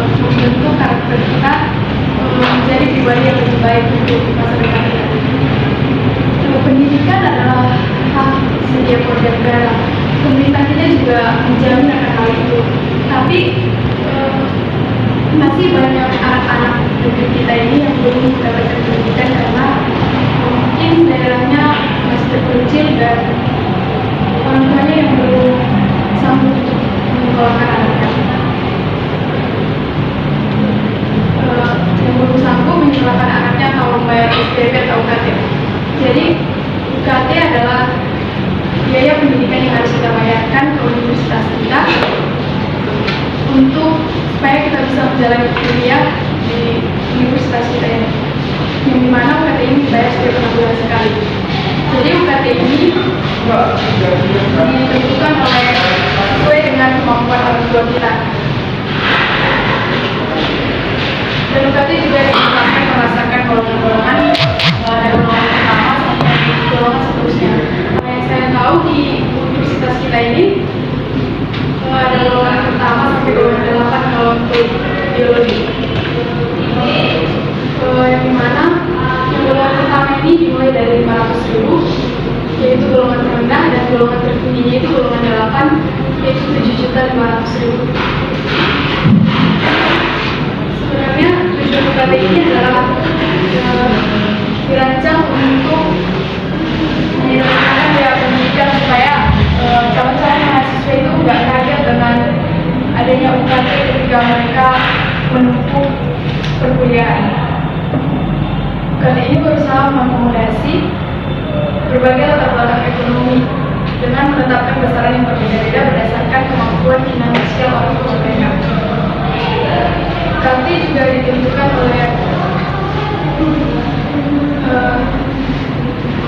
membentuk karakter kita menjadi pribadi yang lebih baik untuk masa depan kita. Pendidikan adalah hak setiap warga negara. Pemerintah kita juga menjamin akan hal itu. Tapi masih banyak anak-anak negeri kita ini yang belum mendapatkan pendidikan karena mungkin daerahnya masih terpencil dan orang tuanya yang belum sanggup untuk menyekolahkan anaknya. Yang belum sanggup menyekolahkan anaknya atau membayar SPP atau UKT. Jadi UKT adalah biaya pendidikan yang harus kita bayarkan ke universitas kita untuk supaya kita bisa menjalani kuliah di universitas kita ini, yang dimana UKT ini dibayar setiap 6 bulan sekali. Jadi UKT ini ditentukan oleh sesuai dengan kemampuan orang tua kita. Dan UKT juga diterapkan berdasarkan golongan-golongan dari golongan pertama sampai golongan seterusnya. Nah, yang saya tahu di universitas kita ini ada golongan pertama sampai golongan 8 kalau untuk biologi. Yang dimana yang golongan pertama ini dimulai dari 500.000, yaitu golongan terendah, dan golongan tertingginya itu golongan 8, yaitu 7.500.000. Sebenarnya tujuan UKT ini adalah dirancang untuk menyederhanakan biaya pendidikan supaya calon-calon mahasiswa itu nggak kaget dengan adanya UKT ketika mereka menempuh perkuliahan. UKT ini berusaha mengakomodasi berbagai latar belakang ekonomi dengan menetapkan besaran yang berbeda-beda berdasarkan kemampuan finansial orang tua mereka. UKT juga ditentukan oleh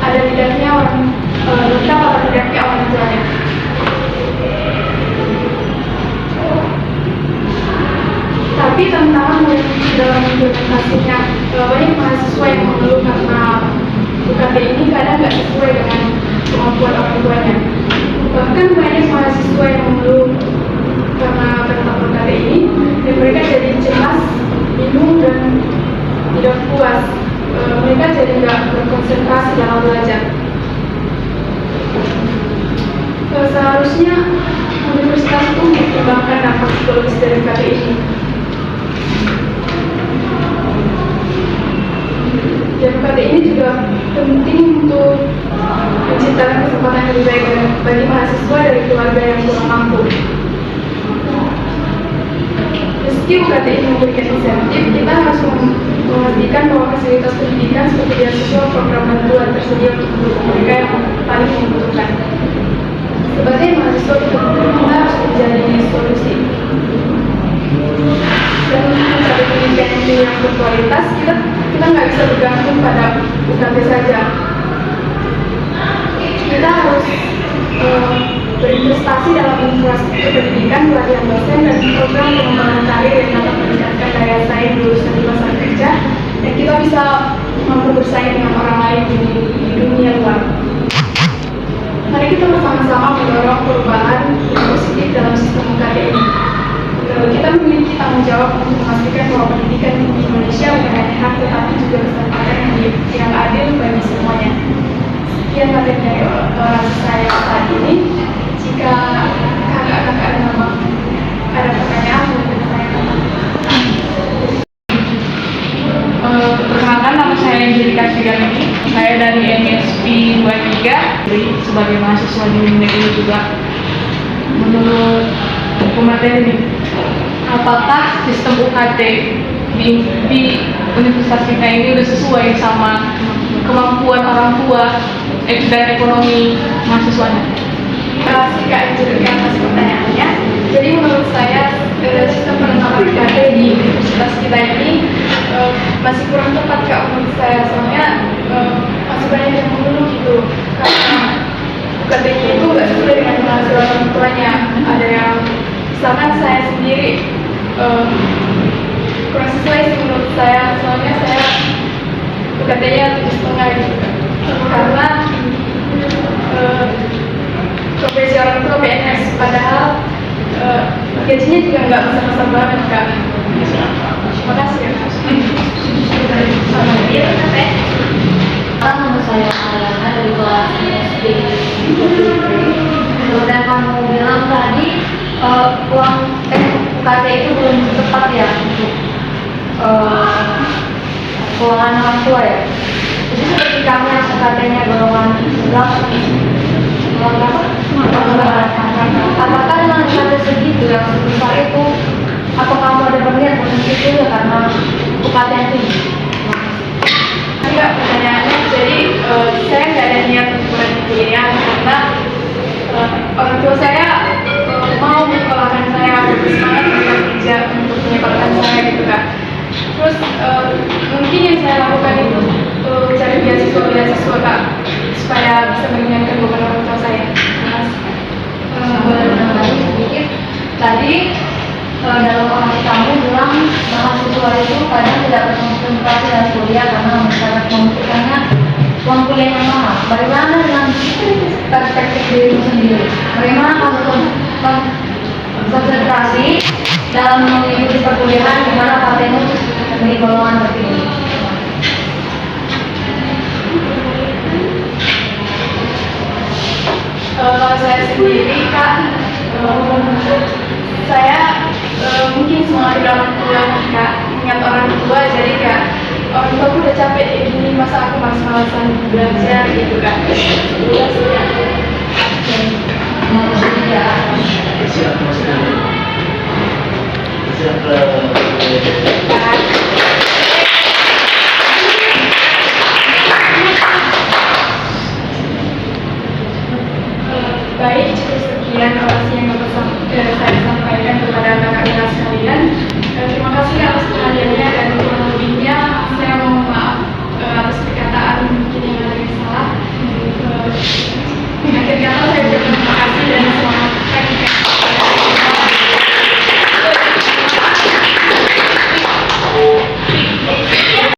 ada tidaknya lengkap atau tidaknya orang tuanya. Tapi tantangan dalam implementasinya, banyak mahasiswa yang mengeluh karena UKT ini kadang nggak sesuai dengan kemampuan orang tuanya. Bahkan banyak mahasiswa yang mengeluh karena penerapan UKT ini, dan mereka jadi cemas, bingung, dan tidak puas. Mereka jadi nggak berkonsentrasi dalam belajar. Seharusnya universitas itu mempertimbangkan dampak psikologis dari UKT ini. Dan UKT ini juga penting untuk menciptakan kesempatan yang lebih baik bagi mahasiswa dari keluarga yang kurang mampu. Meski UKT ini memberikan insentif, kita harus memastikan bahwa fasilitas pendidikan seperti beasiswa, program bantuan tersedia untuk mendukung mereka yang paling membutuhkan. Sebagai mahasiswa, kita harus menjadi solusi. Dan untuk mencari pendidikan yang berkualitas, kita nggak bisa bergantung pada UKT saja. Kita harus berinvestasi dalam infrastruktur pendidikan, pelatihan dosen, dan program pengembangan karir yang dapat meningkatkan daya saing lulusan di masa kerja, dan kita bisa mampu bersaing dengan orang lain di dunia luar. Mari kita bersama-sama mendorong perubahan yang positif dalam sistem UKT ini. Kita memiliki tanggung jawab untuk memastikan bahwa pendidikan di Indonesia bukan hanya hak tetapi juga kesempatan yang adil bagi semuanya. Sekian materi dari saya saat ini. Jika kakak-kakak ada pertanyaan, boleh ditanyakan. Perkenalkan, nama saya Angelika Sriganti. Saya dari MSP 23 sebagai mahasiswa di UNED ini juga. Menurut pemateri ini, apakah sistem UKT di universitas kita ini sudah sesuai sama kemampuan orang tua dan ekonomi mahasiswanya? Terima kasih Kak Angelika atas pertanyaannya. Jadi menurut saya sistem penerapan UKT di universitas kita ini masih kurang tepat Kak menurut saya. Soalnya masih banyak yang mengeluh gitu karena UKT-nya itu nggak sesuai dengan penghasilan orang tuanya. Ada yang misalkan saya sendiri kurang sesuai sih menurut saya. Soalnya saya UKT-nya 7,5 gitu Kak. Karena profesi orang tua PNS, padahal gajinya juga nggak besar-besar banget Kak. ya. Nama saya Ariana dari kelas SD. Dan kamu bilang tadi uang UKT itu belum tepat ya untuk keuangan orang tua ya. Jadi seperti kami yang UKT-nya golongan berapa? Apakah dengan UKT segitu yang sebesar itu, apa kamu ada melihat potensi itu ya karena UKT-nya tinggi? Enggak, pertanyaannya, jadi saya nggak ada niat untuk berhenti kuliah karena orang tua saya mau menyekolahkan saya, bersemangat untuk kerja untuk menyekolahkan saya gitu kan. Terus mungkin yang saya lakukan itu cari beasiswa Kak, supaya bisa meringankan beban orang tua saya. Boleh menambahkan sedikit. Tadi dalam komentar kamu bilang mahasiswa itu kadang tidak berkonsentrasi dalam kuliah karena sangat membutuhkannya uang kuliah yang mahal. Bagaimana dengan perspektif dirimu sendiri? Bagaimana kamu konsentrasi dalam mengikuti perkuliahan di mana partaimu dari golongan tertinggi? Kalau saya sendiri Kak, saya mungkin semangat dari orang tua Kak, ingat orang tua, jadi Kak orang tua aku udah capek kayak gini, masa aku malas-malasan belajar gitu kan. Udah sih ya. Siap, Mas. Siap,